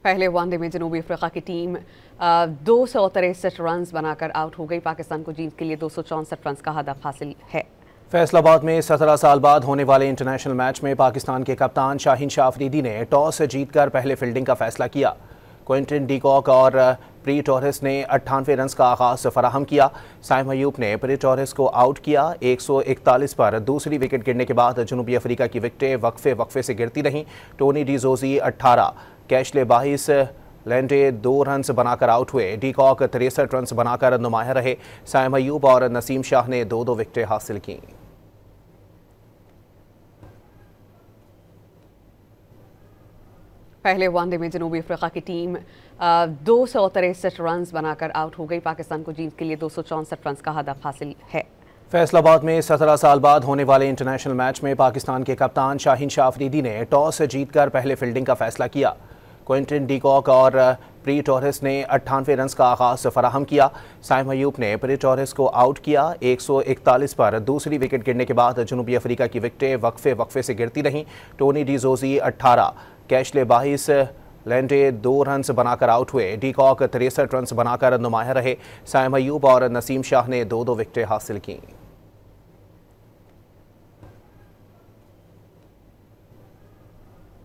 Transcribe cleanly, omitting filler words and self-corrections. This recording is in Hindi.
पहले वनडे में जनूबी अफ्रीका की टीम 263 रन बनाकर आउट हो गई। पाकिस्तान को जीत के लिए 264 रन का हदफ हासिल है। फैसलाबाद में 17 साल बाद होने वाले इंटरनेशनल मैच में पाकिस्तान के कप्तान शाहीन शाह अफरीदी ने टॉस जीतकर पहले फील्डिंग का फैसला किया। क्विंटन डी कॉक और प्री टॉरेस ने 98 रन का आगाज फराहम किया। साइम अयूब ने प्री टॉरेस को आउट किया। 141 पर दूसरी विकेट गिरने के बाद जनूबी अफ्रीका की विकेटें वक्फे से गिरती रहीं। टोनी डिजोजी 18, कैशले 22, लैंडे 2 रन बनाकर आउट हुए। डी कॉक 63 रन बनाकर नुमाया रहे। साइम अयूब और नसीम शाह ने 2-2 विकेटें हासिल की। पहले वनडे में जनूबी अफ्रीका की टीम 263 रन बनाकर आउट हो गई। पाकिस्तान को जीत के लिए 264 रन का हदफ हासिल है। फैसलाबाद में 17 साल बाद होने वाले इंटरनेशनल मैच में पाकिस्तान के कप्तान शाहीन शाह अफरीदी ने टॉस जीतकर पहले फील्डिंग का फैसला किया। क्विंटन डी कॉक और प्री टॉरेस ने 98 रन का आगाज फराहम किया। साइम अयूब ने प्री टॉरेस को आउट किया। 141 पर दूसरी विकेट गिरने के बाद जनूबी अफ्रीका की विकेटें वक्फे से गिरती रहीं। टोनी डिजोजी 18, कैशले 22, लैंडे 2 रन बनाकर आउट हुए। डी कॉक 63 रन बनाकर नुमाया रहे। साइम अयूब और नसीम शाह ने 2-2 विकेटें हासिल की।